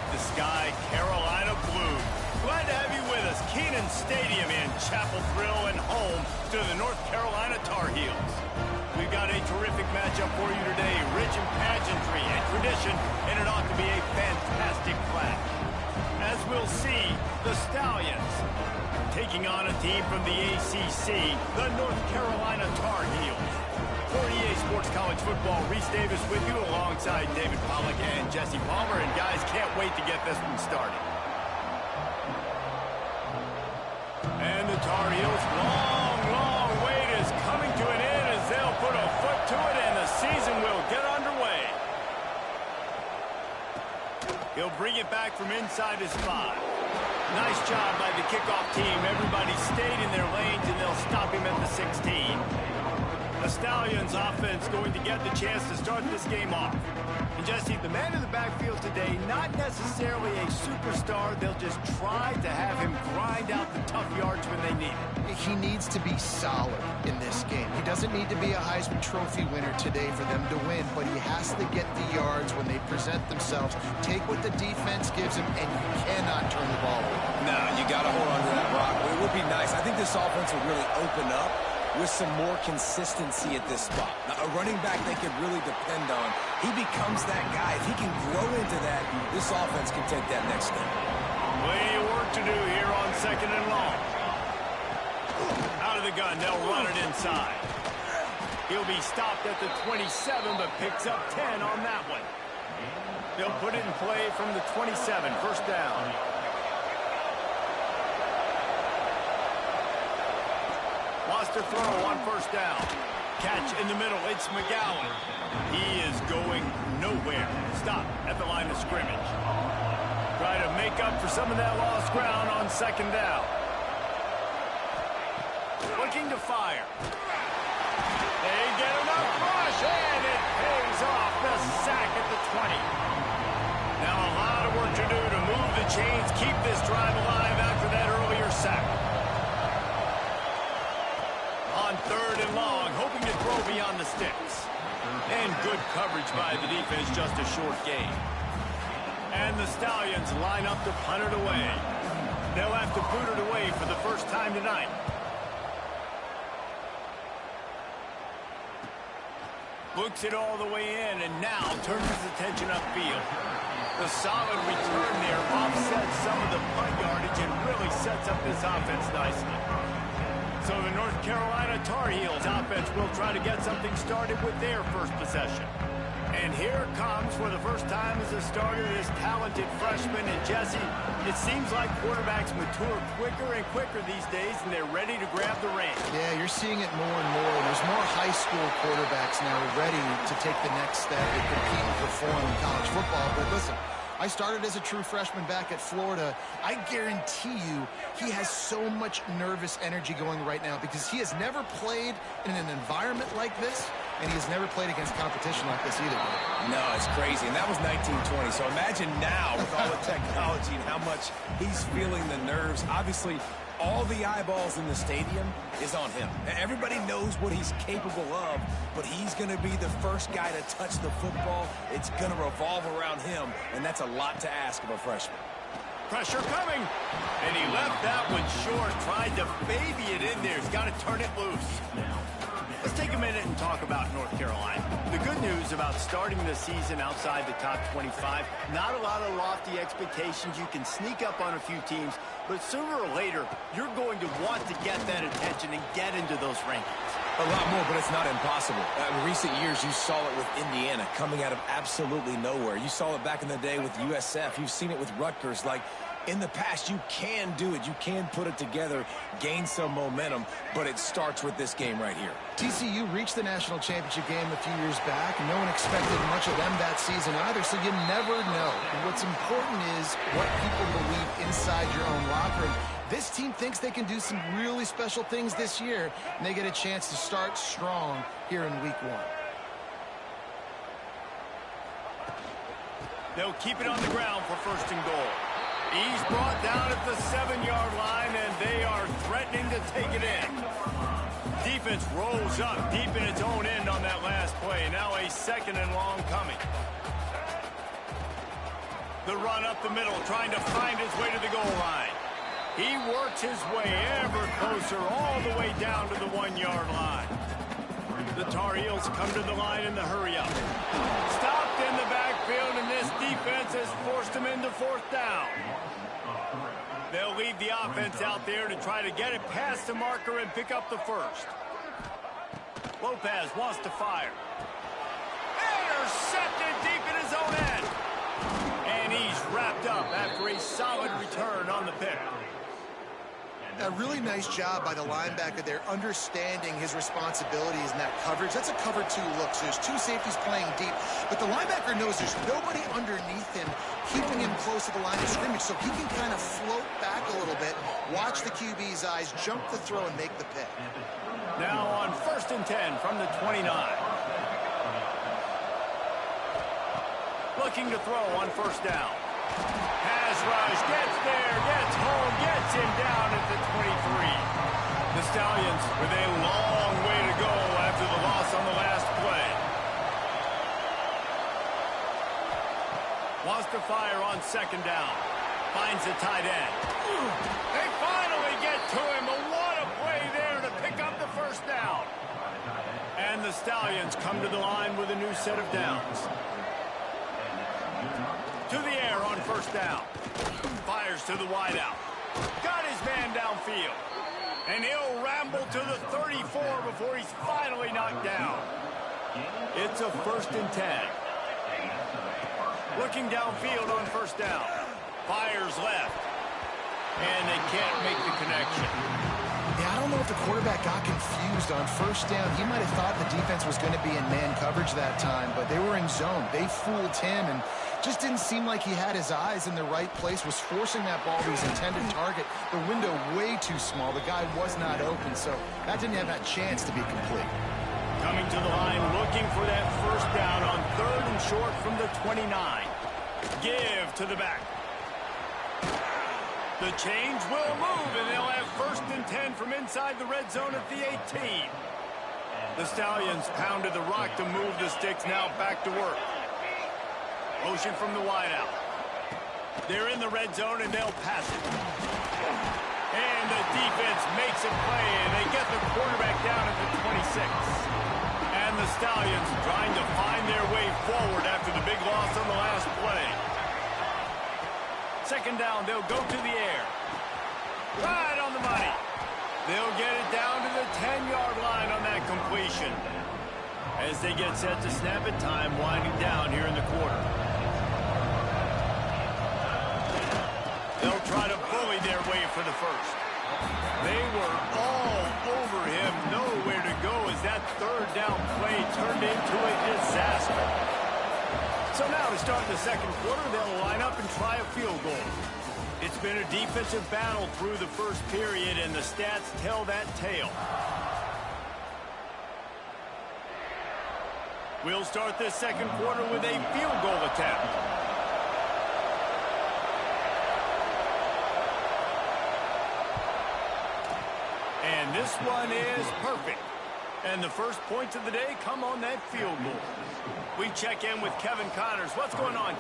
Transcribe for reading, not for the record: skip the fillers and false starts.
make the sky Carolina blue. Glad to have you with us. Kenan Stadium in Chapel Thrill and home to the North Carolina Tar Heels. We've got a terrific matchup for you today, rich in pageantry and tradition, and it ought to be a fantastic clash. As we'll see, the Stallions taking on a team from the ACC, the North Carolina Tar Heels. For EA Sports College Football, Reese Davis with you alongside David Pollack and Jesse Palmer. And guys, can't wait to get this one started. And the Tar Heels' long wait is coming to an end as they'll put a foot to it and the season will get underway. He'll bring it back from inside his 5. Nice job by the kickoff team. Everybody stayed in their lanes and they'll stop him at the 16. The Stallions offense going to get the chance to start this game off. And Jesse, the man in the backfield today, not necessarily a superstar. They'll just try to have him grind out the tough yards when they need it. He needs to be solid in this game. He doesn't need to be a Heisman Trophy winner today for them to win, but he has to get the yards when they present themselves. Take what the defense gives him, and you cannot turn the ball over. No, you got to hold on to that rock. It would be nice. I think this offense would really open up with some more consistency at this spot. Now, a running back they could really depend on. He becomes that guy. If he can grow into that, this offense can take that next step. Plenty of work to do here on 2nd and long. Out of the gun, they'll run it inside. He'll be stopped at the 27, but picks up 10 on that one. They'll put it in play from the 27, first down. Lost a throw on first down. Catch in the middle, it's McGowan. He is going nowhere. Stop at the line of scrimmage. Try to make up for some of that lost ground on 2nd down. Looking to fire. They get enough rush, and it pays off. The sack at the 20. Now a lot of work to do to move the chains, keep this drive alive after that earlier sack. On 3rd and long, hoping to throw beyond the sticks. And good coverage by the defense, just a short gain. And the Stallions line up to punt it away. They'll have to boot it away for the first time tonight. Looks it all the way in, and now turns his attention upfield. The solid return there offsets some of the punt yardage and really sets up this offense nicely. So the North Carolina Tar Heels offense will try to get something started with their first possession. And here it comes for the first time as a starter, this talented freshman. And Jesse, it seems like quarterbacks mature quicker and quicker these days, and they're ready to grab the reins. Yeah, you're seeing it more and more. There's more high school quarterbacks now ready to take the next step and compete and perform in college football. But listen, I started as a true freshman back at Florida. I guarantee you he has so much nervous energy going right now because he has never played in an environment like this, and he has never played against competition like this either. No, it's crazy, and that was 1920. So imagine now with all the technology and how much he's feeling the nerves. Obviously, all the eyeballs in the stadium is on him. Everybody knows what he's capable of, but he's going to be the first guy to touch the football. It's going to revolve around him, and that's a lot to ask of a freshman. Pressure coming, and he left that one short, tried to baby it in there. He's got to turn it loose. Let's take a minute and talk about North Carolina. The good news about starting the season outside the top 25, not a lot of lofty expectations. You can sneak up on a few teams, but sooner or later, you're going to want to get that attention and get into those rankings. A lot more, but it's not impossible. In recent years, you saw it with Indiana coming out of absolutely nowhere. You saw it back in the day with USF. You've seen it with Rutgers. Like, in the past, you can do it. You can put it together, gain some momentum, but it starts with this game right here. TCU reached the national championship game a few years back, and no one expected much of them that season either, so you never know. And what's important is what people believe inside your own locker room. This team thinks they can do some really special things this year, and they get a chance to start strong here in week 1. They'll keep it on the ground for 1st and goal. He's brought down at the 7-yard line, and they are threatening to take it in. Defense rolls up deep in its own end on that last play. Now a 2nd and long coming. The run up the middle, trying to find his way to the goal line. He works his way ever closer, all the way down to the 1-yard line. The Tar Heels come to the line in the hurry-up. Stopped in the backfield, and this defense has forced him into 4th down. They'll leave the offense out there to try to get it past the marker and pick up the first. Lopez wants to fire. Intercepted deep in his own end. And he's wrapped up after a solid return on the pick. A really nice job by the linebacker there, understanding his responsibilities in that coverage. That's a cover 2 look, so there's 2 safeties playing deep, but the linebacker knows there's nobody underneath him keeping him close to the line of scrimmage, so he can kind of float back a little bit, watch the QB's eyes, jump the throw, and make the pick. Now on 1st and 10 from the 29. Looking to throw on 1st down. Pass rush, gets there, gets home, gets him down at the 23. The Stallions with a long way to go after the loss on the last play. Wants to fire on 2nd down. Finds the tight end. They finally get to him, but what a play there to pick up the 1st down. And the Stallions come to the line with a new set of downs. To the air on 1st down. Fires to the wideout. Got his man downfield. And he'll ramble to the 34 before he's finally knocked down. It's a 1st and 10. Looking downfield on 1st down. Fires left. And they can't make the connection. Yeah, I don't know if the quarterback got confused on 1st down. He might have thought the defense was going to be in man coverage that time, but they were in zone. They fooled him and just didn't seem like he had his eyes in the right place, was forcing that ball to his intended target. The window way too small. The guy was not open, so that didn't have that chance to be complete. Coming to the line, looking for that 1st down on 3rd and short from the 29. Give to the back. The change will move, and they'll have 1st and 10 from inside the red zone at the 18. The Stallions pounded the rock to move the sticks, now back to work. Motion from the wideout. They're in the red zone, and they'll pass it. And the defense makes a play, and they get the quarterback down at the 26. And the Stallions trying to find their way forward after the big loss on the last play. 2nd down, they'll go to the air. Right on the money. They'll get it down to the 10-yard line on that completion. As they get set to snap it, time winding down here in the quarter. They'll try to bully their way for the 1st. They were all over him, nowhere to go as that 3rd down play turned into a disaster. So now to start the 2nd quarter, they'll line up and try a field goal. It's been a defensive battle through the 1st period, and the stats tell that tale. We'll start this 2nd quarter with a field goal attempt. And this one is perfect. And the first points of the day come on that field goal. We check in with Kevin Connors. What's going on, Kevin?